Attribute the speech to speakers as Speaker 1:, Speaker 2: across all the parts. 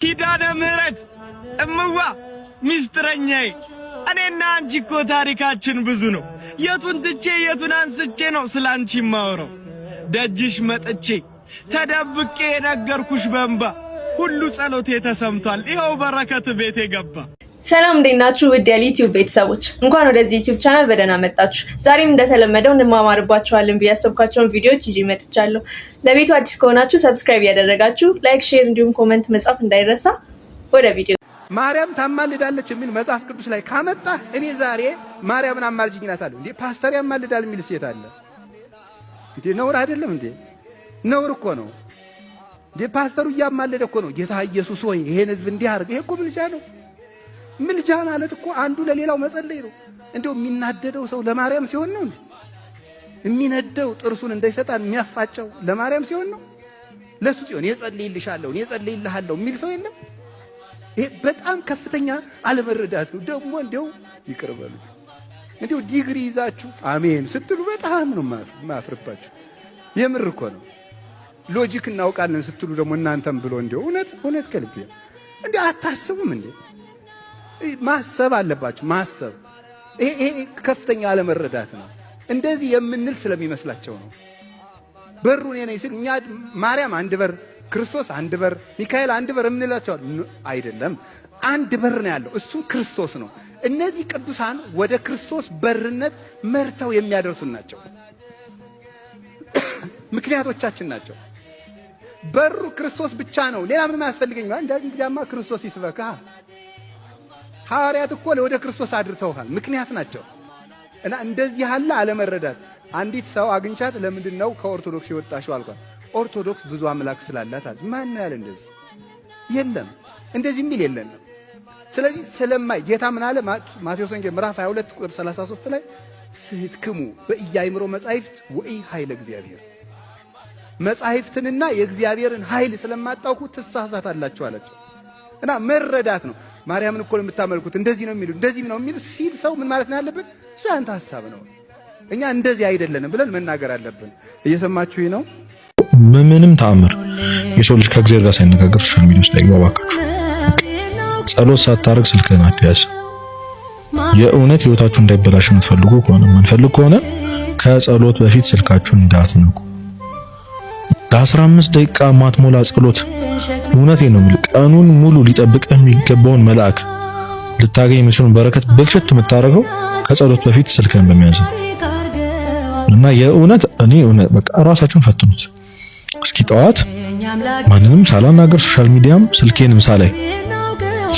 Speaker 1: ኪዳነ ምህረት እምዋ ሚስጥረኛዬ እኔና አንቺ እኮ ታሪካችን ብዙ ነው። የቱን ትቼ የቱን አንስቼ ነው ስላንቺ ማወራው? ደጅሽ መጥቼ ተደብቄ የነገርኩሽ በእንባ ሁሉ ጸሎቴ ተሰምቷል። ይኸው በረከት ቤቴ ገባ።
Speaker 2: ሰላም እንዴት ናችሁ? ውድ የዩቲዩብ ቤተሰቦች እንኳን ወደዚህ ዩቲዩብ ቻናል በደህና መጣችሁ። ዛሬም እንደተለመደው እንማማርባችኋለን ብዬ ያሰብኳቸውን ቪዲዮዎች ይዤ መጥቻለሁ። ለቤቱ አዲስ ከሆናችሁ ሰብስክራይብ ያደረጋችሁ፣ ላይክ፣ ሼር እንዲሁም ኮሜንት መጻፍ እንዳይረሳ። ወደ ቪዲዮ።
Speaker 3: ማርያም ታማልዳለች የሚል መጽሐፍ ቅዱስ ላይ ካመጣ እኔ ዛሬ ማርያምን አማልጅኝ እላታለሁ። እንዴ ፓስተር ያማልዳል የሚል ሴት አለ እንዴ? ነውር አይደለም እንዴ? ነውር እኮ ነው እንዴ? ፓስተሩ እያማለደ እኮ ነው። ጌታ ኢየሱስ ሆይ ይሄን ህዝብ እንዲህ አድርግ። ይሄ እኮ ምልጃ ነው። ምልጃ ማለት እኮ አንዱ ለሌላው መጸለይ ነው። እንደው የሚናደደው ሰው ለማርያም ሲሆን ነው እንዴ? የሚነደው ጥርሱን እንዳይሰጣን የሚያፋጨው ለማርያም ሲሆን ነው። ለሱ ሲሆን የጸልይልሻለሁ የጸልይልሃለሁ የሚል ሰው የለም። ይሄ በጣም ከፍተኛ አለመረዳት ነው። ደግሞ እንደው ይቅርበሉ። እንደው ዲግሪ ይዛችሁ አሜን ስትሉ በጣም ነው ማፍርባችሁ። የምር እኮ ነው። ሎጂክ እናውቃለን ስትሉ ደግሞ እናንተም ብሎ እንደው እውነት ከልቤ እንዴ አታስቡም እንዴ? ማሰብ አለባችሁ። ማሰብ ይሄ ከፍተኛ አለመረዳት ነው። እንደዚህ የምንል ስለሚመስላቸው ነው። በሩ እኔ ነኝ ሲል እኛ ማርያም አንድ በር፣ ክርስቶስ አንድ በር፣ ሚካኤል አንድ በር የምንላቸው አይደለም። አንድ በር ነው ያለው፣ እሱም ክርስቶስ ነው። እነዚህ ቅዱሳን ወደ ክርስቶስ በርነት መርተው የሚያደርሱን ናቸው። ምክንያቶቻችን ናቸው። በሩ ክርስቶስ ብቻ ነው። ሌላ ምንም አያስፈልገኝም። እንግዲያማ ክርስቶስ ይስበካ። ሐዋርያት እኮ ወደ ክርስቶስ አድርሰውሃል። ምክንያት ናቸው። እና እንደዚህ ያለ አለመረዳት። አንዲት ሰው አግኝቻት ለምንድን ነው ከኦርቶዶክስ የወጣሽው አልኳት። ኦርቶዶክስ ብዙ አምላክ ስላላት አለ። ማን ያለ እንደዚህ? የለም እንደዚህ የሚል የለም። ስለዚህ ስለማይ ጌታ ምን አለ? ማቴዎስ ወንጌል ምዕራፍ 22 ቁጥር 33 ላይ ስሕትክሙ በኢያእምሮ መጻሕፍት ወኢ ኃይለ እግዚአብሔር፣ መጻሕፍትንና የእግዚአብሔርን ኃይል ስለማታውቁ ትሳሳታላችሁ አላቸው። እና መረዳት ነው። ማርያምን እኮ የምታመልኩት እንደዚህ ነው የሚሉ እንደዚህ ነው የሚሉ ሲል ሰው ምን ማለት ነው ያለብን? እሱ ያንተ ሐሳብ ነው፣ እኛ እንደዚህ አይደለንም ብለን መናገር አለብን። እየሰማችሁኝ ነው?
Speaker 4: ምንም ተአምር የሰው ልጅ ከእግዚአብሔር ጋር ሳይነጋገር ሶሻል ሚዲያ ውስጥ አይገባባካችሁ። ጸሎት ሳታረግ ስልክህን አትያዝ። የእውነት ህይወታችሁ እንዳይበላሽ የምትፈልጉ ከሆነ ከጸሎት በፊት ስልካችሁን እንዳትነኩ። ለ15 ደቂቃ ማትሞላ ጸሎት እውነቴን ነው የምልህ ቀኑን ሙሉ ሊጠብቅህ የሚገባውን መልአክ ልታገኝ የምትችለውን በረከት ብልሽት የምታደርገው ከጸሎት በፊት ስልክህን በመያዝ እና የእውነት በቃ ራሳችሁን ፈትኑት። እስኪ ጠዋት ማንንም ሳላናገር ሶሻል ሚዲያም ስልኬንም ሳላይ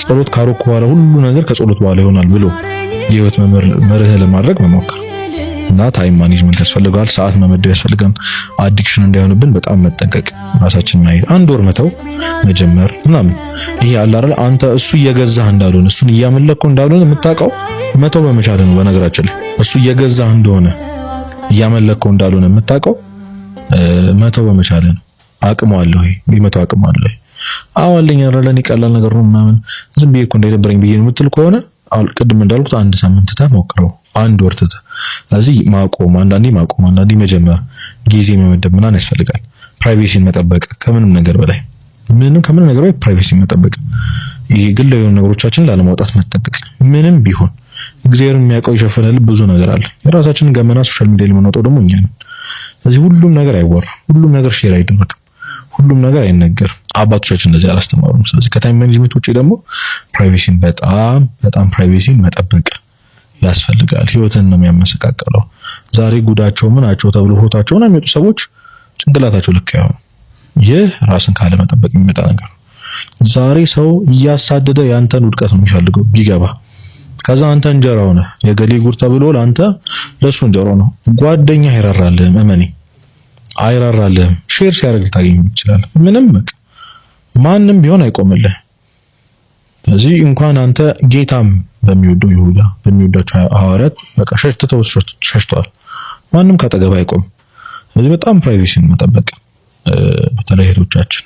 Speaker 4: ጸሎት ካሮኩ በኋላ ሁሉ ነገር ከጸሎት በኋላ ይሆናል ብሎ የህይወት መርህ ለማድረግ መሞከር እና ታይም ማኔጅመንት ያስፈልጋል። ሰዓት መመደብ ያስፈልጋል። አዲክሽን እንዳይሆንብን በጣም መጠንቀቅ፣ ራሳችንን ማየት፣ አንድ ወር መተው መጀመር ምናምን። ይሄ አለ አይደል አንተ እሱ እየገዛህ እንዳልሆነ እሱን እያመለከው እንዳልሆነ የምታውቀው መተው በመቻል ነው። በነገራችን ላይ እሱ እየገዛህ እንደሆነ እያመለከው እንዳልሆነ የምታውቀው መተው በመቻል ነው። አቅሙ አለ ወይ? ቢመተው አቅሙ አለ ወይ? አዋለኝ አይደለም ይቀላል ነገር ነው ምናምን ዝም ብዬ እኮ እንዳይደበረኝ ብዬ ነው የምትል ከሆነ ቅድም እንዳልኩት አንድ ሳምንት ተሞክረው አንድ ወር ተተ እዚህ ማቆም አንዳንዴ መጀመር ጊዜ መመደብ ምናምን ያስፈልጋል። ፕራይቬሲን መጠበቅ ከምንም ነገር በላይ ፕራይቬሲን መጠበቅ። ይሄ ግል የሆኑ ነገሮቻችን ላለማውጣት መጠንቀቅ። ምንም ቢሆን እግዚአብሔር የሚያውቀው የሸፈነልን ብዙ ነገር አለ። የራሳችንን ገመና ሶሻል ሚዲያ ላይ የምናወጣው ደግሞ እኛ ነን። ስለዚህ ሁሉም ነገር አይወራ፣ ሁሉም ነገር ሼር አይደረግም፣ ሁሉም ነገር አይነገርም። አባቶቻችን እንደዚህ አላስተማሩም። ስለዚህ ከታይም ማኔጅመንት ውጪ ደግሞ ፕራይቬሲን በጣም ፕራይቬሲን መጠበቅ ያስፈልጋል። ህይወትን ነው የሚያመሰቃቀለው። ዛሬ ጉዳቸው ምናቸው ተብሎ ፎታቸውን የሚወጡ ሰዎች ጭንቅላታቸው ልክ ያው ይህ ራስን ካለ መጠበቅ የሚመጣ ነገር። ዛሬ ሰው እያሳደደ ያንተን ውድቀት ነው የሚፈልገው ቢገባ። ከዛ አንተ እንጀራው ነህ የገሌ ጉር ተብሎ ለሱ እንጀራው ነው። ጓደኛ አይራራልህም፣ እመኔ አይራራልህም። ሼር ሲያደርግ ልታገኝ ይችላል። ምንም ማንም ቢሆን አይቆምልህ። ስለዚህ እንኳን አንተ ጌታም በሚወደው ይሁዳ በሚወዳቸው ሐዋርያት በቃ ሸሽተዋል። ማንም ካጠገብ አይቆም። ስለዚህ በጣም ፕራይቬሲን መጠበቅ። በተለይ እህቶቻችን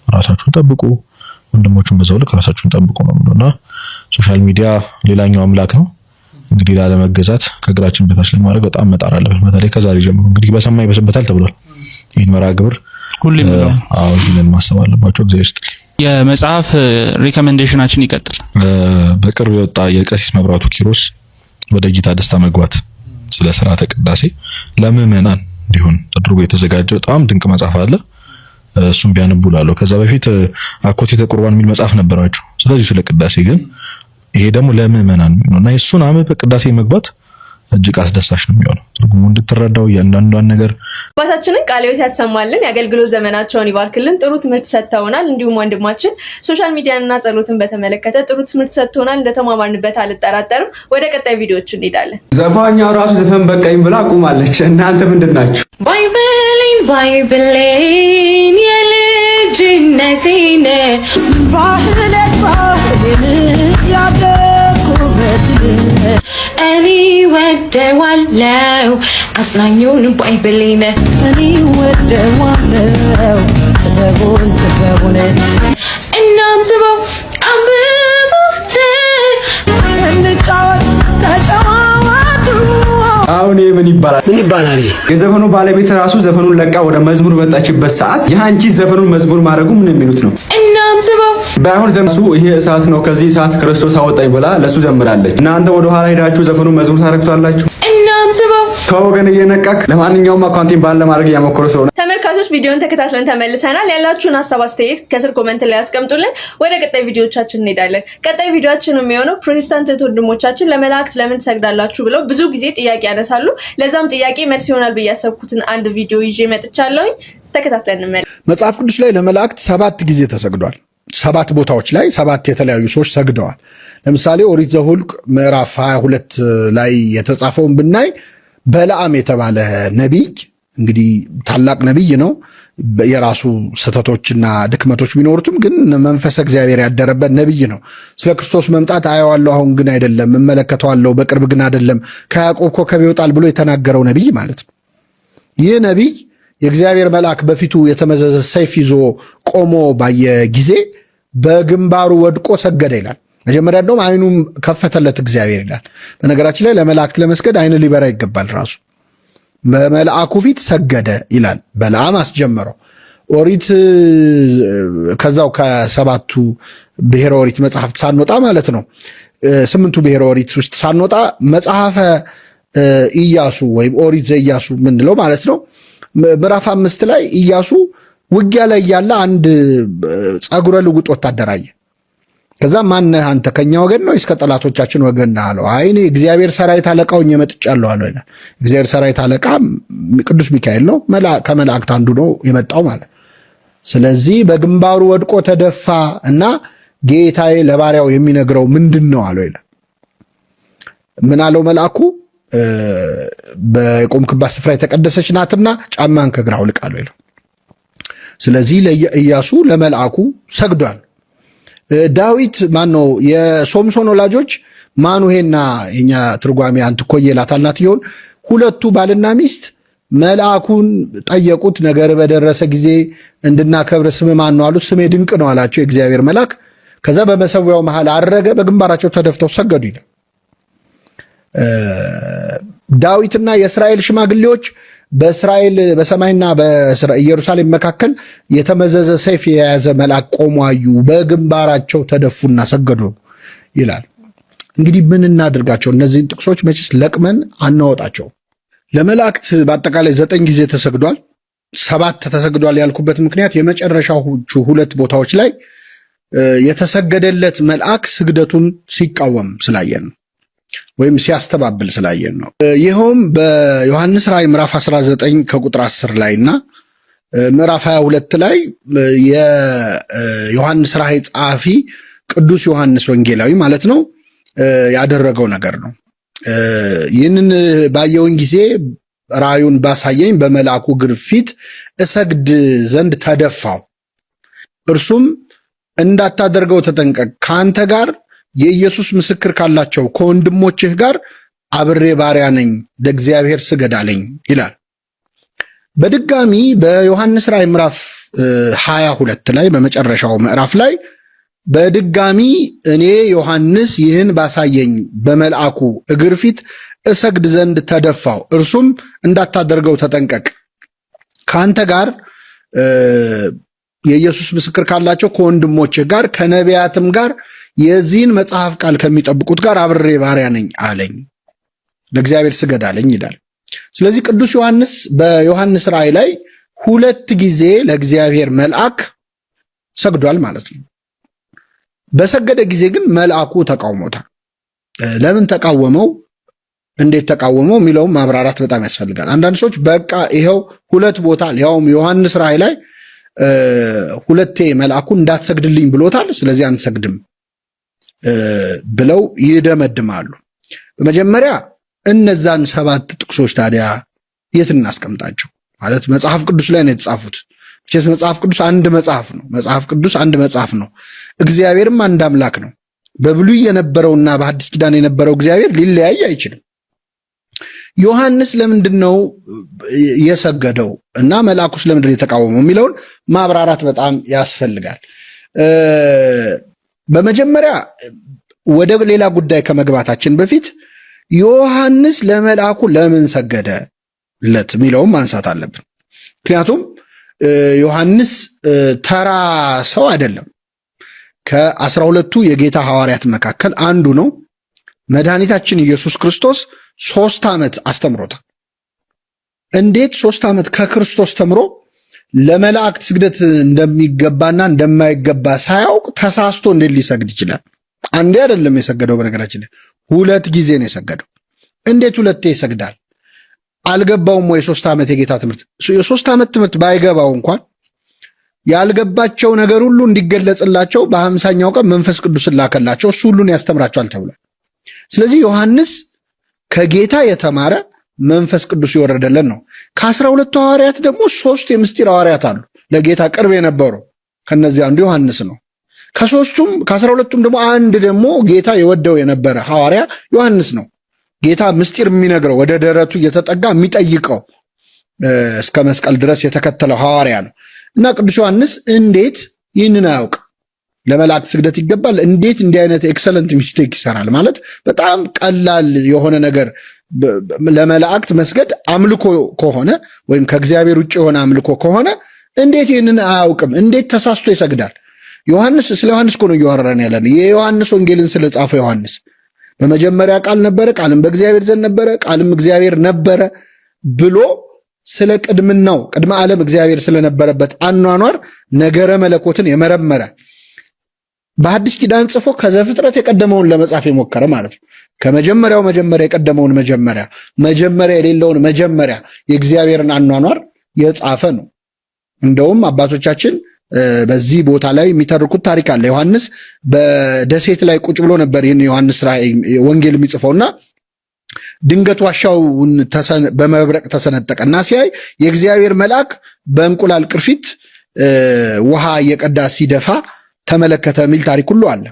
Speaker 4: ራሳችሁን ጠብቁ፣ ወንድሞቹን በዛው ልክ ራሳችሁን ጠብቁ ነው የምለውና ሶሻል ሚዲያ ሌላኛው አምላክ ነው። እንግዲህ ላለመገዛት ከእግራችን በታች ለማድረግ በጣም መጣር አለብን። በተለይ ከዛሬ ጀምሮ እንግዲህ በሰማይ ይበስበታል ተብሏል። ይህን መርሃ ግብር ሁሌም ነው ይህንን ማሰብ አለባቸው። እግዚአብሔር ይስጥልኝ።
Speaker 5: የመጽሐፍ ሪኮሜንዴሽናችን ይቀጥል።
Speaker 4: በቅርብ የወጣ የቀሲስ መብራቱ ኪሮስ ወደ ጌታ ደስታ መግባት ስለ ሥርዓተ ቅዳሴ ለምዕመናን እንዲሆን ተደርጎ የተዘጋጀ በጣም ድንቅ መጽሐፍ አለ። እሱም ቢያነቡላለሁ። ከዛ በፊት አኮቴተ ቁርባን የሚል መጽሐፍ ነበራቸው ስለዚህ ስለ ቅዳሴ ግን ይሄ ደግሞ ለምዕመናን ነውና የሱን ዓመት በቅዳሴ መግባት እጅግ አስደሳች ነው የሚሆነው። ትርጉሙ እንድትረዳው ያንዳንዷን ነገር
Speaker 2: አባታችንን ቃለ ሕይወት ያሰማልን፣ የአገልግሎት ዘመናቸውን ይባርክልን። ጥሩ ትምህርት ሰጥተውናል። እንዲሁም ወንድማችን ሶሻል ሚዲያንና ጸሎትን በተመለከተ ጥሩ ትምህርት ሰጥተውናል። እንደተማማርንበት አልጠራጠርም። ወደ ቀጣይ ቪዲዮዎች እንሄዳለን።
Speaker 6: ዘፋኛው ራሱ ዘፈን በቃኝ ብላ አቁማለች። እናንተ ምንድናችሁ? ባይብሌን የልጅነቴን ባህለት ያደኩበት እኔ ወደዋለው አጽናኙን ባይብሌን እኔ ወደዋለው ጥበቡን እናንብበው አንብቡት እንጫወት ተጫዋቱ። አሁን ምን ይባላል? የዘፈኑ ባለቤት ራሱ ዘፈኑን ለቃ ወደ መዝሙር በጣችበት ሰዓት የአንቺ ዘፈኑን መዝሙር ማድረጉ ምን የሚሉት ነው? እናንብበው ባይሆን ዘምሱ ይሄ እሳት ነው ከዚህ እሳት ክርስቶስ አወጣኝ ብላ ለሱ ዘምራለች። እናንተ ወደ ኋላ ሄዳችሁ ዘፈኑን መዝሙር ታረክቷላችሁ። እናንብበው ከወገን እየነቃክ። ለማንኛውም አካውንቲንግ ባለ ማድረግ ያመከረ ስለሆነ
Speaker 2: ተመልካቾች ቪዲዮን ተከታትለን ተመልሰናል። ያላችሁን ሐሳብ አስተያየት ከስር ኮሜንት ላይ ያስቀምጡልን። ወደ ቀጣይ ቪዲዮዎቻችን እንሄዳለን። ቀጣይ ቪዲዮአችን የሚሆነው ፕሮቴስታንት ወንድሞቻችን ለመላእክት ለምን ትሰግዳላችሁ ብለው ብዙ ጊዜ ጥያቄ ያነሳሉ። ለዛም ጥያቄ መልስ ይሆናል ብዬ ያሰብኩትን አንድ ቪዲዮ ይዤ መጥቻለሁ። ተከታትለን እንመለስ።
Speaker 7: መጽሐፍ ቅዱስ ላይ ለመላእክት 7 ጊዜ ተሰግዷል። 7 ቦታዎች ላይ 7 የተለያዩ ሰዎች ሰግደዋል። ለምሳሌ ኦሪት ዘኍልቍ ምዕራፍ 22 ላይ የተጻፈውን ብናይ በለዓም የተባለ ነቢይ እንግዲህ ታላቅ ነቢይ ነው። የራሱ ስህተቶችና ድክመቶች ቢኖሩትም ግን መንፈሰ እግዚአብሔር ያደረበት ነቢይ ነው። ስለ ክርስቶስ መምጣት አየዋለሁ፣ አሁን ግን አይደለም፣ እመለከተዋለሁ፣ በቅርብ ግን አይደለም፣ ከያዕቆብ ኮከብ ይወጣል ብሎ የተናገረው ነቢይ ማለት ነው። ይህ ነቢይ የእግዚአብሔር መልአክ በፊቱ የተመዘዘ ሰይፍ ይዞ ቆሞ ባየ ጊዜ በግንባሩ ወድቆ ሰገደ ይላል። መጀመሪያ እንደውም አይኑም ከፈተለት እግዚአብሔር ይላል። በነገራችን ላይ ለመላእክት ለመስገድ አይን ሊበራ ይገባል። ራሱ በመልአኩ ፊት ሰገደ ይላል። በለዓም አስጀመረው። ኦሪት ከዛው ከ7ቱ ብሔረ ኦሪት መጽሐፍት ሳንወጣ ማለት ነው 8ቱ ብሔረ ኦሪት ውስጥ ሳንወጣ መጽሐፈ ኢያሱ ወይም ኦሪት ዘኢያሱ ምንለው ማለት ነው ምዕራፍ 5 ላይ ኢያሱ ውጊያ ላይ ያለ አንድ ጸጉረ ልውጥ ወታደር አየ። ከዛ ማነህ አንተ ከኛ ወገን ነው እስከ ጠላቶቻችን ወገን ነህ አለው። አይ እኔ እግዚአብሔር ሰራዊት አለቃው መጥቻለሁ አለው ይላል። እግዚአብሔር ሰራዊት አለቃ ቅዱስ ሚካኤል ነው፣ ከመላእክት አንዱ ነው የመጣው ማለት። ስለዚህ በግንባሩ ወድቆ ተደፋ እና ጌታዬ ለባሪያው የሚነግረው ምንድነው አለው ይላል። ምን አለው መልአኩ? በቆምክባት ስፍራ የተቀደሰች ናትና ጫማን ከእግር አውልቅ አለው ይላል። ስለዚህ ለኢያሱ ለመልአኩ ሰግዷል። ዳዊት ማነው የሶምሶን ወላጆች ማኑሄና የኛ ትርጓሜ አንትኮዬ ይላታል ናት ይሆን ሁለቱ ባልና ሚስት መልአኩን ጠየቁት። ነገር በደረሰ ጊዜ እንድናከብር ስም ማን ነው አሉት። ስሜ ድንቅ ነው አላቸው የእግዚአብሔር መልአክ። ከዛ በመሰዊያው መሃል አረገ፣ በግንባራቸው ተደፍተው ሰገዱ ይላል። ዳዊትና የእስራኤል ሽማግሌዎች በእስራኤል በሰማይና በኢየሩሳሌም መካከል የተመዘዘ ሰይፍ የያዘ መልአክ ቆሞ አዩ፣ በግንባራቸው ተደፉና ሰገዱ ይላል። እንግዲህ ምን እናድርጋቸው? እነዚህን ጥቅሶች መቼስ ለቅመን አናወጣቸው። ለመላእክት በአጠቃላይ 9 ጊዜ ተሰግዷል። 7 ተሰግዷል ያልኩበት ምክንያት የመጨረሻዎቹ 2 ቦታዎች ላይ የተሰገደለት መልአክ ስግደቱን ሲቃወም ስላየን ነው፣ ወይም ሲያስተባብል ስላየን ነው። ይኸውም በዮሐንስ ራእይ ምዕራፍ 19 ከቁጥር 10 ላይ እና ምዕራፍ 22 ላይ የዮሐንስ ራእይ ጸሐፊ ቅዱስ ዮሐንስ ወንጌላዊ ማለት ነው ያደረገው ነገር ነው። ይህንን ባየውን ጊዜ ራእዩን ባሳየኝ በመልአኩ እግር ፊት እሰግድ ዘንድ ተደፋው። እርሱም እንዳታደርገው ተጠንቀቅ፣ ከአንተ ጋር የኢየሱስ ምስክር ካላቸው ከወንድሞችህ ጋር አብሬ ባሪያ ነኝ፣ ለእግዚአብሔር ስገድ አለኝ ይላል። በድጋሚ በዮሐንስ ራእይ ምዕራፍ 22 ላይ በመጨረሻው ምዕራፍ ላይ በድጋሚ እኔ ዮሐንስ ይህን ባሳየኝ በመልአኩ እግር ፊት እሰግድ ዘንድ ተደፋው፣ እርሱም እንዳታደርገው ተጠንቀቅ፣ ከአንተ ጋር የኢየሱስ ምስክር ካላቸው ከወንድሞች ጋር ከነቢያትም ጋር የዚህን መጽሐፍ ቃል ከሚጠብቁት ጋር አብሬ ባሪያ ነኝ አለኝ፣ ለእግዚአብሔር ስገድ አለኝ ይላል። ስለዚህ ቅዱስ ዮሐንስ በዮሐንስ ራእይ ላይ 2 ጊዜ ለእግዚአብሔር መልአክ ሰግዷል ማለት ነው። በሰገደ ጊዜ ግን መልአኩ ተቃውሞታል። ለምን ተቃወመው፣ እንዴት ተቃወመው የሚለውም ማብራራት በጣም ያስፈልጋል። አንዳንድ ሰዎች በቃ ይሄው 2 ቦታ ያውም ዮሐንስ ራእይ ላይ 2 መልአኩ እንዳትሰግድልኝ ብሎታል፣ ስለዚህ አንሰግድም ብለው ይደመድማሉ። በመጀመሪያ እነዛን 7 ጥቅሶች ታዲያ የት እናስቀምጣቸው? ማለት መጽሐፍ ቅዱስ ላይ ነው የተጻፉት። መቼስ መጽሐፍ ቅዱስ አንድ መጽሐፍ ነው። መጽሐፍ ቅዱስ አንድ መጽሐፍ ነው። እግዚአብሔርም አንድ አምላክ ነው። በብሉይ የነበረውና በሐዲስ ኪዳን የነበረው እግዚአብሔር ሊለያይ አይችልም። ዮሐንስ ለምንድን ነው የሰገደው እና መልአኩስ ለምንድን ነው የተቃወመው የሚለውን ማብራራት በጣም ያስፈልጋል። በመጀመሪያ ወደ ሌላ ጉዳይ ከመግባታችን በፊት ዮሐንስ ለመልአኩ ለምን ሰገደለት የሚለውን ማንሳት አለብን። ምክንያቱም ዮሐንስ ተራ ሰው አይደለም። ከ12ቱ የጌታ ሐዋርያት መካከል አንዱ ነው። መድኃኒታችን ኢየሱስ ክርስቶስ 3 ዓመት አስተምሮታል። እንዴት 3 ዓመት ከክርስቶስ ተምሮ ለመላእክት ስግደት እንደሚገባና እንደማይገባ ሳያውቅ ተሳስቶ እንዴት ሊሰግድ ይችላል? አንዴ አይደለም የሰገደው፣ በነገራችን ላይ 2 ጊዜ ነው የሰገደው። እንዴት 2 ይሰግዳል? አልገባውም ወይ? 3 ዓመት የጌታ ትምህርት፣ የ3 ዓመት ትምህርት ባይገባው እንኳን ያልገባቸው ነገር ሁሉ እንዲገለጽላቸው በ50ኛው ቀን መንፈስ ቅዱስን ላከላቸው፣ እሱ ሁሉን ያስተምራቸዋል ተብሏል። ስለዚህ ዮሐንስ ከጌታ የተማረ መንፈስ ቅዱስ ይወረደለን ነው። ከ12ቱ ሐዋርያት ደግሞ 3 የምስጢር ሐዋርያት አሉ፣ ለጌታ ቅርብ የነበሩ። ከነዚህ አንዱ ዮሐንስ ነው። ከ12ቱም ደግሞ አንድ ደግሞ ጌታ የወደው የነበረ ሐዋርያ ዮሐንስ ነው። ጌታ ምስጢር የሚነግረው ወደ ደረቱ እየተጠጋ የሚጠይቀው እስከ መስቀል ድረስ የተከተለው ሐዋርያ ነው። እና ቅዱስ ዮሐንስ እንዴት ይህንን አያውቅ? ለመላእክት ስግደት ይገባል፣ እንዴት እንዲህ አይነት ኤክሰለንት ሚስቴክ ይሰራል? ማለት በጣም ቀላል የሆነ ነገር ለመላእክት መስገድ አምልኮ ከሆነ ወይም ከእግዚአብሔር ውጭ የሆነ አምልኮ ከሆነ እንዴት ይህንን አያውቅም? እንዴት ተሳስቶ ይሰግዳል? ስለ ዮሐንስ እኮ ነው እያወራን ያለን። የዮሐንስ ወንጌልን ስለጻፈው ዮሐንስ በመጀመሪያ ቃል ነበረ፣ ቃልም በእግዚአብሔር ዘንድ ነበረ፣ ቃልም እግዚአብሔር ነበረ ብሎ ስለ ቅድምናው ቅድመ ዓለም እግዚአብሔር ስለነበረበት አኗኗር ነገረ መለኮትን የመረመረ በሐዲስ ኪዳን ጽፎ ከዘፍጥረት የቀደመውን ለመጻፍ የሞከረ ማለት ነው። ከመጀመሪያው መጀመሪያ የቀደመውን መጀመሪያ የሌለውን መጀመሪያ የእግዚአብሔርን አኗኗር የጻፈ ነው። እንደውም አባቶቻችን በዚህ ቦታ ላይ የሚተርኩት ታሪክ አለ። ዮሐንስ በደሴት ላይ ቁጭ ብሎ ነበር ይህን ዮሐንስ ወንጌል የሚጽፈውና ድንገት ዋሻውን በመብረቅ ተሰነጠቀና ሲያይ የእግዚአብሔር መልአክ በእንቁላል ቅርፊት ውሃ እየቀዳ ሲደፋ ተመለከተ የሚል ታሪክ ሁሉ አለ።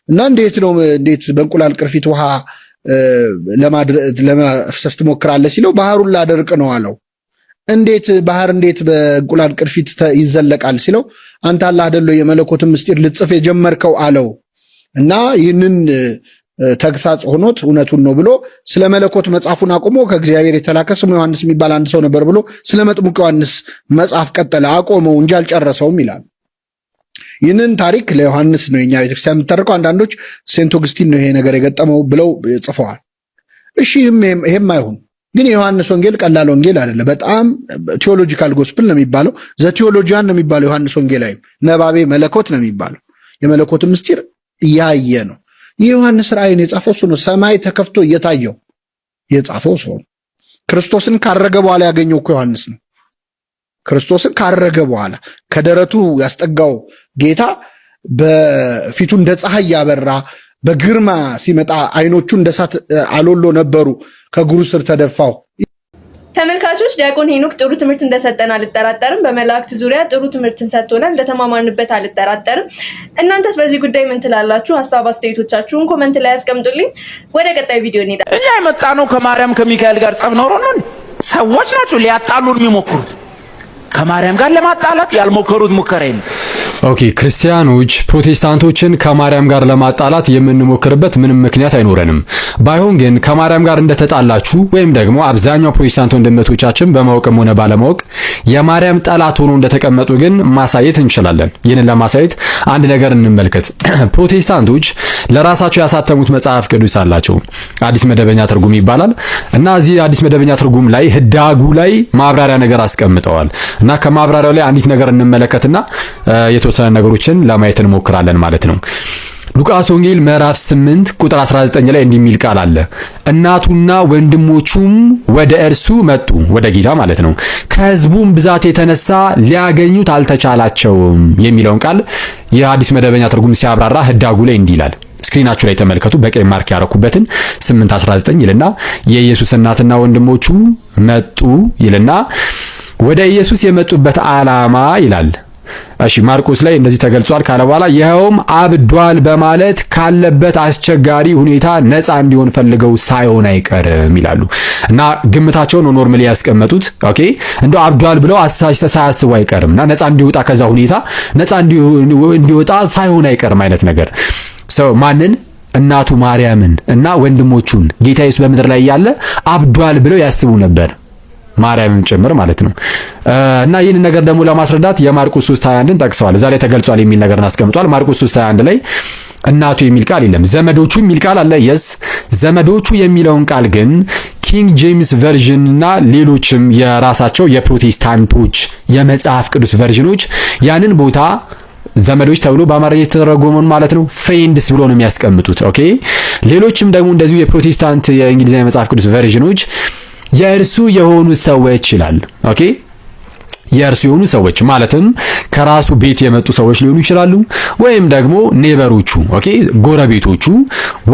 Speaker 7: እና እንዴት በእንቁላል ቅርፊት ውሃ ለማፍሰስ ትሞክራለህ ሲለው ባህሩን ላደርቅ ነው አለው። ባህር እንዴት በእንቁላል ቅርፊት ይዘለቃል ሲለው አንተ አላህ አይደለ የመለኮትን ምስጢር ልጽፍ የጀመርከው አለው። እና ይህንን ተግሳጽ ሆኖት እውነቱን ነው ብሎ ስለ መለኮት መጽሐፉን አቁሞ ከእግዚአብሔር የተላከ ስሙ ዮሐንስ የሚባል አንድ ሰው ነበር ብሎ ስለ መጥምቁ ዮሐንስ መጽሐፍ ቀጠለ፣ አቆመው እንጂ አልጨረሰውም ይላል። ይህንን ታሪክ ለዮሐንስ ነው የኛ ቤተክርስቲያን የምትተርከው። አንዳንዶች ሴንት ኦግስቲን ነው ይሄ ነገር የገጠመው ብለው ጽፈዋል። እሺ ይሄም አይሁን፣ ግን የዮሐንስ ወንጌል ቀላል ወንጌል አይደለም። በጣም ቴዎሎጂካል ጎስፕል ነው የሚባለው፣ ዘቴዎሎጂያን ነው የሚባለው። ዮሐንስ ወንጌላዊ ነባቤ መለኮት ነው የሚባለው። የመለኮት ምስጢር እያየ ነው። ይህ ዮሐንስ ራእይን የጻፈው እሱ ነው። ሰማይ ተከፍቶ እየታየው የጻፈው ሰው ክርስቶስን ካረገ በኋላ ያገኘው እኮ ዮሐንስ ነው። ክርስቶስን ካረገ በኋላ ከደረቱ ያስጠጋው ጌታ በፊቱ እንደ ፀሐይ ያበራ በግርማ ሲመጣ አይኖቹ እንደ እሳት አሎሎ ነበሩ። ከእግሩ ስር ተደፋው።
Speaker 2: ተመልካቾች ዲያቆን ሄኖክ ጥሩ ትምህርት እንደሰጠን አልጠራጠርም። በመላእክት ዙሪያ ጥሩ ትምህርትን ሰጥቶናል፣ እንደተማማርንበት አልጠራጠርም። እናንተስ በዚህ ጉዳይ ምን ትላላችሁ? ሀሳብ አስተያየቶቻችሁን ኮመንት ላይ ያስቀምጡልኝ። ወደ ቀጣይ ቪዲዮ እንሄዳለን።
Speaker 8: እኛ የመጣ ነው ከማርያም ከሚካኤል ጋር ጸብ ኖሮ ነው። ሰዎች ናቸው ሊያጣሉን የሚሞክሩት። ከማርያም ጋር ለማጣላት ያልሞከሩት ሙከራ የለም።
Speaker 9: ኦኬ ክርስቲያኖች ፕሮቴስታንቶችን ከማርያም ጋር ለማጣላት የምንሞክርበት ምንም ምክንያት አይኖረንም። ባይሆን ግን ከማርያም ጋር እንደተጣላችሁ ወይም ደግሞ አብዛኛው ፕሮቴስታንት ወንድሞቻችን በማወቅም ሆነ ባለማወቅ የማርያም ጠላት ሆኖ እንደተቀመጡ ግን ማሳየት እንችላለን። ይህንን ለማሳየት አንድ ነገር እንመልከት። ፕሮቴስታንቶች ለራሳቸው ያሳተሙት መጽሐፍ ቅዱስ አላቸው። አዲስ መደበኛ ትርጉም ይባላል እና እዚህ አዲስ መደበኛ ትርጉም ላይ ህዳጉ ላይ ማብራሪያ ነገር አስቀምጠዋል እና ከማብራሪያው ላይ አንዲት ነገር እንመለከትና የተወሰነ ነገሮችን ለማየት እንሞክራለን ማለት ነው። ሉቃስ ወንጌል ምዕራፍ 8 ቁጥር 19 ላይ እንዲህ የሚል ቃል አለ። እናቱና ወንድሞቹም ወደ እርሱ መጡ፣ ወደ ጌታ ማለት ነው። ከህዝቡም ብዛት የተነሳ ሊያገኙት አልተቻላቸውም የሚለውን ቃል የአዲስ መደበኛ ትርጉም ሲያብራራ ህዳጉ ላይ እንዲህ ይላል። ስክሪናችሁ ላይ ተመልከቱ። በቀይ ማርክ ያረኩበትን 8:19 ይልና የኢየሱስ እናትና ወንድሞቹ መጡ ይልና ወደ ኢየሱስ የመጡበት ዓላማ ይላል። እሺ ማርቆስ ላይ እንደዚህ ተገልጿል ካለ በኋላ ይኸውም አብዷል በማለት ካለበት አስቸጋሪ ሁኔታ ነፃ እንዲሆን ፈልገው ሳይሆን አይቀርም ይላሉ እና ግምታቸውን ነው ኖርማሊ ያስቀመጡት። ኦኬ እንደው አብዷል ብለው ሳያስቡ አይቀርምና ነፃ እንዲወጣ ከዛ ሁኔታ ነፃ እንዲወጣ ሳይሆን አይቀርም አይነት ነገር ሰው ማንን እናቱ ማርያምን እና ወንድሞቹን ጌታ ኢየሱስ በምድር ላይ ያለ አብዷል ብለው ያስቡ ነበር፣ ማርያምም ጭምር ማለት ነው። እና ይህን ነገር ደግሞ ለማስረዳት የማርቆስ 3:21ን ጠቅሰዋል። እዛ ላይ ተገልጿል የሚል ነገርን አስቀምጧል። ማርቆስ 3:21 ላይ እናቱ የሚል ቃል የለም፣ ዘመዶቹ የሚል ቃል አለ። የስ ዘመዶቹ የሚለውን ቃል ግን ኪንግ ጄምስ ቨርዥን እና ሌሎችም የራሳቸው የፕሮቴስታንቶች የመጽሐፍ ቅዱስ ቨርዥኖች ያንን ቦታ ዘመዶች ተብሎ በአማርኛ የተተረጎመውን ማለት ነው ፍሬንድስ ብሎ ነው የሚያስቀምጡት። ኦኬ ሌሎችም ደግሞ እንደዚሁ የፕሮቴስታንት የእንግሊዝኛ መጽሐፍ ቅዱስ ቨርዥኖች የእርሱ የሆኑ ሰዎች ይላል። ኦኬ የእርሱ የሆኑ ሰዎች ማለትም ከራሱ ቤት የመጡ ሰዎች ሊሆኑ ይችላሉ፣ ወይም ደግሞ ኔበሮቹ ኦኬ ጎረቤቶቹ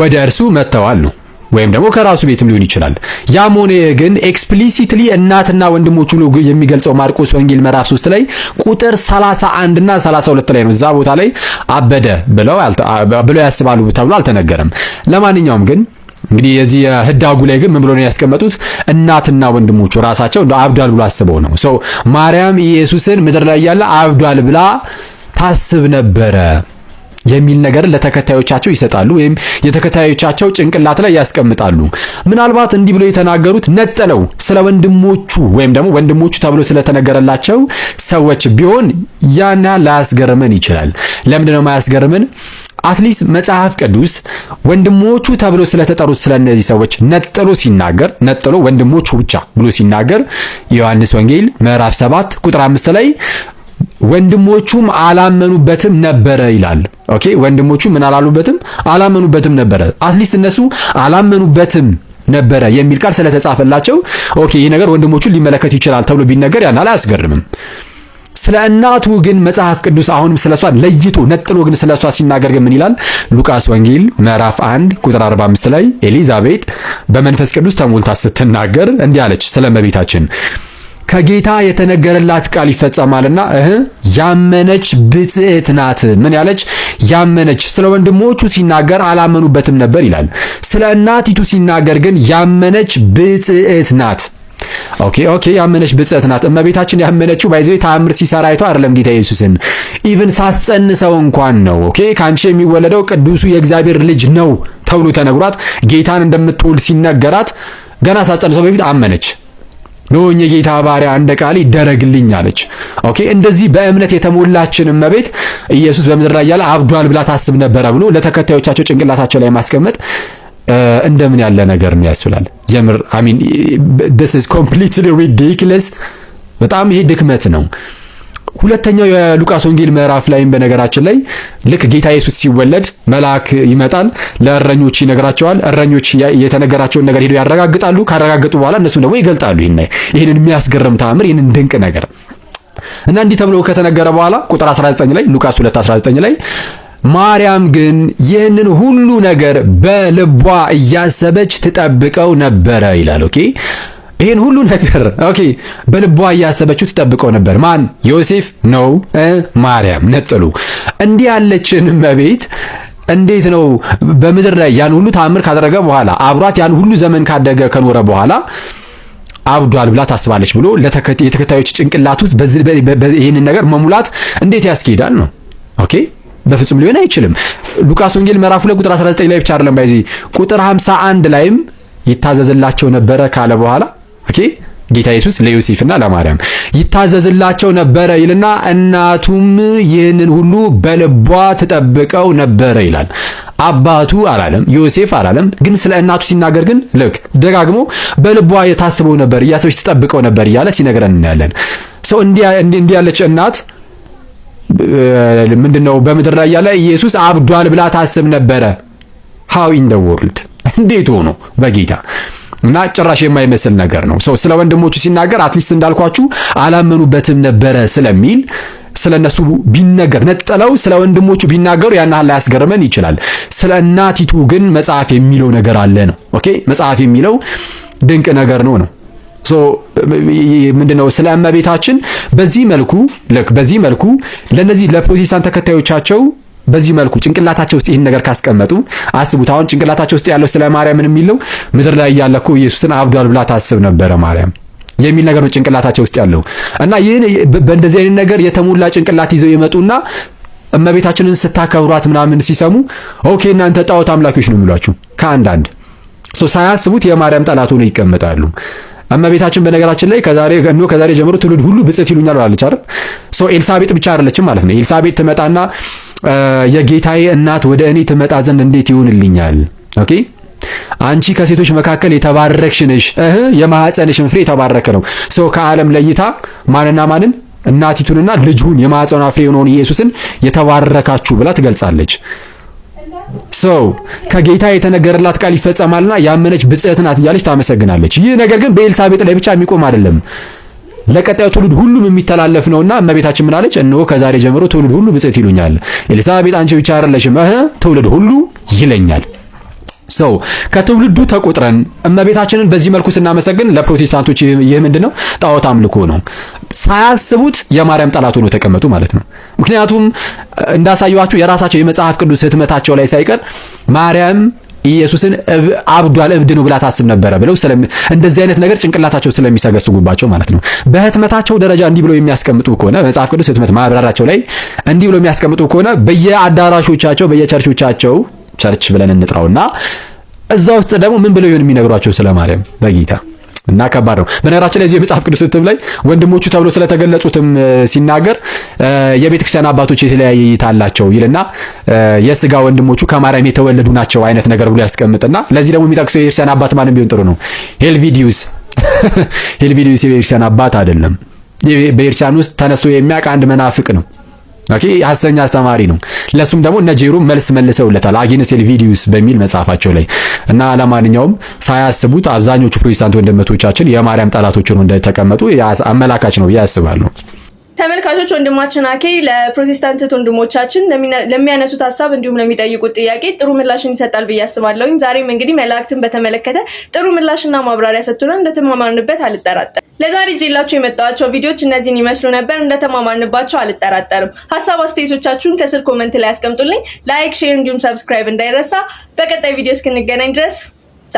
Speaker 9: ወደ እርሱ መጥተዋል ነው፣ ወይም ደግሞ ከራሱ ቤትም ሊሆን ይችላል። ያም ሆነ ግን ኤክስፕሊሲትሊ እናትና ወንድሞቹ ነው የሚገልጸው ማርቆስ ወንጌል ምዕራፍ 3 ላይ ቁጥር 31 እና 32 ላይ ነው። እዛ ቦታ ላይ አበደ ብለው ያስባሉ ተብሎ አልተነገረም። ለማንኛውም ግን እንግዲህ የዚህ ህዳጉ ላይ ግን ምን ብሎ ነው ያስቀመጡት? እናትና ወንድሞቹ ራሳቸው እንደ አብዷል ብሎ አስበው ነው። ሶ ማርያም ኢየሱስን ምድር ላይ ያለ አብዷል ብላ ታስብ ነበረ የሚል ነገር ለተከታዮቻቸው ይሰጣሉ፣ ወይም የተከታዮቻቸው ጭንቅላት ላይ ያስቀምጣሉ። ምናልባት እንዲህ ብሎ የተናገሩት ነጠለው ስለ ወንድሞቹ ወይም ደግሞ ወንድሞቹ ተብሎ ስለተነገረላቸው ሰዎች ቢሆን ያን ላያስገርመን ይችላል። ለምንድን ነው የማያስገርመን? አትሊስት መጽሐፍ ቅዱስ ወንድሞቹ ተብሎ ስለተጠሩት ስለነዚህ ሰዎች ነጥሎ ወንድሞቹ ብቻ ብሎ ሲናገር ዮሐንስ ወንጌል ምዕራፍ 7 ቁጥር 5 ላይ ወንድሞቹም አላመኑበትም ነበረ ይላል። ኦኬ ወንድሞቹ ምን አላመኑበትም ነበረ። አትሊስት እነሱ አላመኑበትም ነበረ የሚል ቃል ስለተጻፈላቸው ኦኬ ይሄ ነገር ወንድሞቹን ሊመለከት ይችላል ተብሎ ቢነገር ያን አያስገርምም። ስለ እናቱ ግን መጽሐፍ ቅዱስ አሁንም ስለሷ ለይቶ ነጥሎ ግን ስለሷ ሲናገር ግን ምን ይላል? ሉቃስ ወንጌል ምዕራፍ 1 ቁጥር 45 ላይ ኤሊዛቤት በመንፈስ ቅዱስ ተሞልታ ስትናገር እንዲህ አለች ስለ እመቤታችን ከጌታ የተነገረላት ቃል ይፈጸማልና ያመነች ብጽዕት ናት። ምን ያለች? ያመነች። ስለ ወንድሞቹ ሲናገር አላመኑበትም ነበር ይላል። ስለ እናቲቱ ሲናገር ግን ያመነች ብጽዕት ናት። ኦኬ ያመነች ብጽዕት ናት። እመቤታችን ያመነችው ባይዘይ ተአምር ሲሰራ አይቶ አይደለም ጌታ ኢየሱስን ኢቭን ሳትጸንሰው እንኳን ነው። ኦኬ ካንቺ የሚወለደው ቅዱሱ የእግዚአብሔር ልጅ ነው ተብሎ ተነግሯት ጌታን እንደምትወልድ ሲነገራት ገና ሳትጸንሰው በፊት አመነች። ኖኝ የጌታ ባሪያ እንደ ቃል ይደረግልኝ አለች። ኦኬ እንደዚህ በእምነት የተሞላችን እመቤት ኢየሱስ በምድር ላይ ያለ አብዷል ብላ ታስብ ነበረ ብሎ ለተከታዮቻቸው ጭንቅላታቸው ላይ ማስቀመጥ እንደምን ያለ ነገር ነው ያስብላል። የምር አሚን this is completely ridiculous። በጣም ይሄ ድክመት ነው። ሁለተኛው የሉቃስ ወንጌል ምዕራፍ ላይም በነገራችን ላይ ልክ ጌታ ኢየሱስ ሲወለድ መልአክ ይመጣል፣ ለእረኞች ይነግራቸዋል። እረኞች የተነገራቸውን ነገር ሄደው ያረጋግጣሉ። ካረጋገጡ በኋላ እነሱ ደግሞ ይገልጣሉ ይሄንን የሚያስገርም ተአምር፣ ይሄንን ድንቅ ነገር እና እንዲህ ተብሎ ከተነገረ በኋላ ቁጥር 19 ላይ ሉቃስ 2:19 ላይ ማርያም ግን ይህንን ሁሉ ነገር በልቧ እያሰበች ትጠብቀው ነበረ ይላል። ኦኬ ይሄን ሁሉ ነገር ኦኬ በልቧ እያሰበችው ትጠብቀው ነበር። ማን? ዮሴፍ ነው ማርያም ነጥሉ። እንዲህ ያለችን እመቤት እንዴት ነው በምድር ላይ ያን ሁሉ ተአምር ካደረገ በኋላ አብሯት ያን ሁሉ ዘመን ካደገ ከኖረ በኋላ አብዷል ብላ ታስባለች ብሎ የተከታዮች ጭንቅላት ውስጥ ይሄንን ነገር መሙላት እንዴት ያስኬዳል ነው? ኦኬ በፍጹም ሊሆን አይችልም። ሉቃስ ወንጌል ምዕራፍ 2 ቁጥር 19 ላይ ብቻ አይደለም ባይዚ ቁጥር 51 ላይም ይታዘዝላቸው ነበረ ካለ በኋላ ኦኬ ጌታ ኢየሱስ ለዮሴፍና ለማርያም ይታዘዝላቸው ነበረ ይልና እናቱም ይህንን ሁሉ በልቧ ተጠብቀው ነበረ ይላል። አባቱ አላለም፣ ዮሴፍ አላለም። ግን ስለ እናቱ ሲናገር ግን ልክ ደጋግሞ በልቧ የታስበው ነበር፣ እያሰበች ተጠብቀው ነበር እያለ ሲነግረን እናያለን። ሰው እንዲህ ያለች እናት ምንድነው በምድር ላይ ያለ ኢየሱስ አብዷል ብላ ታስብ ነበረ። how in the world እንዴት ሆኖ በጌታ እና ጭራሽ የማይመስል ነገር ነው። ሰው ስለ ወንድሞቹ ሲናገር አትሊስት እንዳልኳችሁ አላመኑበትም ነበረ ስለሚል ስለነሱ ቢነገር ነጥለው ስለ ወንድሞቹ ቢናገሩ ያን ያህል ሊያስገርመን ይችላል። ስለ እናቲቱ ግን መጽሐፍ የሚለው ነገር አለ ነው። ኦኬ መጽሐፍ የሚለው ድንቅ ነገር ነው። ሶ ምንድነው ስለ እመቤታችን በዚህ መልኩ ለነዚህ ለፕሮቴስታንት ተከታዮቻቸው በዚህ መልኩ ጭንቅላታቸው ውስጥ ይህን ነገር ካስቀመጡ አስቡት። አሁን ጭንቅላታቸው ውስጥ ያለው ስለ ማርያም ምን የሚለው ምድር ላይ ያለኮ ኢየሱስን አብዷል ብላ ታስብ ነበረ ማርያም የሚል ነገር ነው ጭንቅላታቸው ውስጥ ያለው እና ይህን በእንደዚህ አይነት ነገር የተሞላ ጭንቅላት ይዘው ይመጡና እመቤታችንን ስታከብሯት ምናምን ሲሰሙ ኦኬ እናንተ ጣዖት አምላኪዎች ነው የሚሏችሁ ከአንዳንድ ሳያስቡት የማርያም ጠላት ሆነው ይቀመጣሉ። እመቤታችን በነገራችን ላይ ከዛሬ ጀምሮ ትውልድ ሁሉ ብጽዕት ይሉኛል ብላለች አይደል? ኤልሳቤጥ ብቻ አይደለችም ማለት ነው። ኤልሳቤጥ ትመጣና የጌታዬ እናት ወደ እኔ ትመጣ ዘንድ እንዴት ይሆንልኛል? ኦኬ አንቺ ከሴቶች መካከል የተባረክሽ ነሽ፣ የማህፀንሽን ፍሬ የተባረከ ነው። ከዓለም ለይታ ማንን እናቲቱንና ልጁን የማህፀኗ ፍሬ የሆነውን ኢየሱስን የተባረካችሁ ብላ ትገልጻለች። ከጌታ የተነገረላት ቃል ይፈጸማልና ያመነች ብጽዕት ናት እያለች ታመሰግናለች። ይህ ነገር ግን በኤልሳቤጥ ላይ ብቻ የሚቆም አይደለም፣ ለቀጣዩ ትውልድ ሁሉም የሚተላለፍ ነውና እመቤታችን ምን አለች? እነሆ ከዛሬ ጀምሮ ትውልድ ሁሉ ብጽዕት ይሉኛል። ኤልሳቤጥ አንቺ ብቻ አይደለሽም፣ ትውልድ ሁሉ ይለኛል። ከትውልዱ ተቆጥረን እመቤታችንን በዚህ መልኩ ስናመሰግን ለፕሮቴስታንቶች ይህ ምንድነው? ጣዖት አምልኮ ነው። ሳያስቡት የማርያም ጠላት ሆኖ ተቀመጡ ማለት ነው። ምክንያቱም እንዳሳየዋችሁ የራሳቸው የመጽሐፍ ቅዱስ ህትመታቸው ላይ ሳይቀር ማርያም ኢየሱስን አብዷል እብድ ነው ብላ ታስብ ነበረ ብለው እንደዚህ አይነት ነገር ጭንቅላታቸው ስለሚሰገስጉባቸው ማለት ነው። በህትመታቸው ደረጃ እንዲህ ብለው የሚያስቀምጡ ከሆነ መጽሐፍ ቅዱስ ህትመት ማብራሪያቸው ላይ እንዲህ ብለው የሚያስቀምጡ ከሆነ በየአዳራሾቻቸው በየቸርቾቻቸው ቸርች ብለን እንጥራውና እዛ ውስጥ ደግሞ ምን ብለው ይሆን የሚነግሯቸው ስለ ማርያም በጌታ እና ከባድ ነው። በነገራችን ላይ እዚህ የመጽሐፍ ቅዱስ ህትም ላይ ወንድሞቹ ተብሎ ስለተገለጹትም ሲናገር የቤተ ክርስቲያን አባቶች የተለያየ እይታ አላቸው ይልና የስጋ ወንድሞቹ ከማርያም የተወለዱ ናቸው አይነት ነገር ብሎ ያስቀምጥና ለዚህ ደግሞ የሚጠቅሰው የክርስቲያን አባት ማንም ቢሆን ጥሩ ነው። ሄልቪዲዩስ የክርስቲያን አባት አይደለም። በክርስቲያን ውስጥ ተነስቶ የሚያውቅ አንድ መናፍቅ ነው። ኦኬ ሐሰተኛ አስተማሪ ነው። ለሱም ደግሞ እነ ጄሩ መልስ መልሰውለታል አጊንስ ሄልቪዲዩስ በሚል መጽሐፋቸው ላይ እና ለማንኛውም ሳያስቡት አብዛኞቹ ፕሮቴስታንት ወንድሞቻችን የማርያም ጠላቶች ሆነው እንደተቀመጡ አመላካች ነው ያስባሉ።
Speaker 2: ተመልካቾች ወንድማችን አኬ ለፕሮቴስታንት ወንድሞቻችን ለሚያነሱት ሐሳብ እንዲሁም ለሚጠይቁት ጥያቄ ጥሩ ምላሽን ይሰጣል ብዬ አስባለሁ። ዛሬም እንግዲህ መላእክትን በተመለከተ ጥሩ ምላሽና ማብራሪያ ሰጥቶናል። እንደተማማርንበት አልጠራጠርም። ለዛሬ ይዤላችሁ የመጣኋቸው ቪዲዮዎች እነዚህን ይመስሉ ነበር። እንደተማማርንባቸው አልጠራጠርም። ሐሳብ አስተያየቶቻችሁን ከስር ኮሜንት ላይ አስቀምጡልኝ። ላይክ፣ ሼር እንዲሁም ሰብስክራይብ እንዳይረሳ። በቀጣይ ቪዲዮ እስክንገናኝ ድረስ